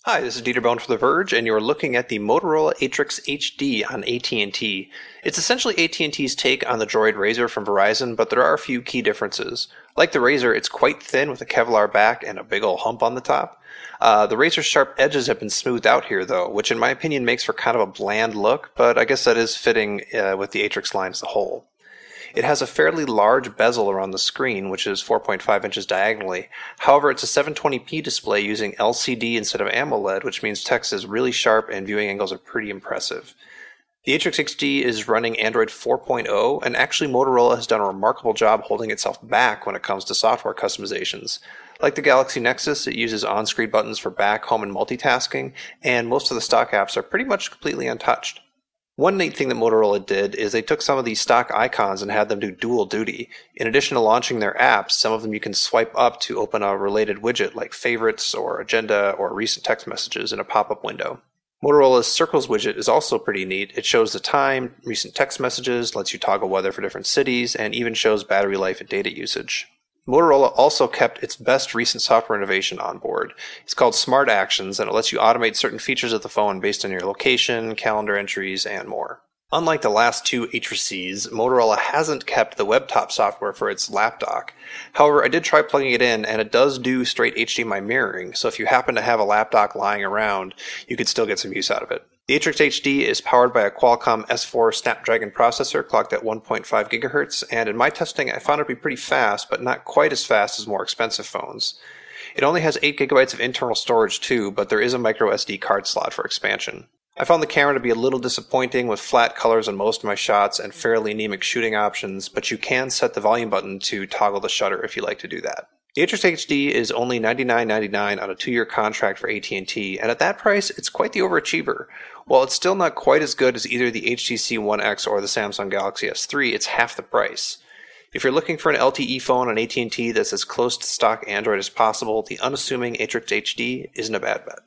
Hi, this is Dieter Bone for The Verge, and you're looking at the Motorola Atrix HD on AT&T. It's essentially AT&T's take on the Droid Razr from Verizon, but there are a few key differences. Like the Razr, it's quite thin with a Kevlar back and a big ol' hump on the top. The Razr's sharp edges have been smoothed out here, though, which in my opinion makes for kind of a bland look, but I guess that is fitting with the Atrix line as a whole. It has a fairly large bezel around the screen, which is 4.5 inches diagonally. However, it's a 720p display using LCD instead of AMOLED, which means text is really sharp and viewing angles are pretty impressive. The Atrix HD is running Android 4.0, and actually Motorola has done a remarkable job holding itself back when it comes to software customizations. Like the Galaxy Nexus, it uses on-screen buttons for back, home, and multitasking, and most of the stock apps are pretty much completely untouched. One neat thing that Motorola did is they took some of these stock icons and had them do dual duty. In addition to launching their apps, some of them you can swipe up to open a related widget like Favorites or Agenda or Recent Text Messages in a pop-up window. Motorola's Circles widget is also pretty neat. It shows the time, recent text messages, lets you toggle weather for different cities, and even shows battery life and data usage. Motorola also kept its best recent software innovation on board. It's called Smart Actions, and it lets you automate certain features of the phone based on your location, calendar entries, and more. Unlike the last two Atrices, Motorola hasn't kept the WebTop software for its Lapdock. However, I did try plugging it in, and it does do straight HDMI mirroring, so if you happen to have a Lapdock lying around, you could still get some use out of it. The Atrix HD is powered by a Qualcomm S4 Snapdragon processor clocked at 1.5 GHz, and in my testing I found it to be pretty fast, but not quite as fast as more expensive phones. It only has 8 GB of internal storage too, but there is a micro SD card slot for expansion. I found the camera to be a little disappointing with flat colors on most of my shots and fairly anemic shooting options, but you can set the volume button to toggle the shutter if you like to do that. The Atrix HD is only $99.99 on a 2-year contract for AT&T, and at that price, it's quite the overachiever. While it's still not quite as good as either the HTC One X or the Samsung Galaxy S3, it's half the price. If you're looking for an LTE phone on AT&T that's as close to stock Android as possible, the unassuming Atrix HD isn't a bad bet.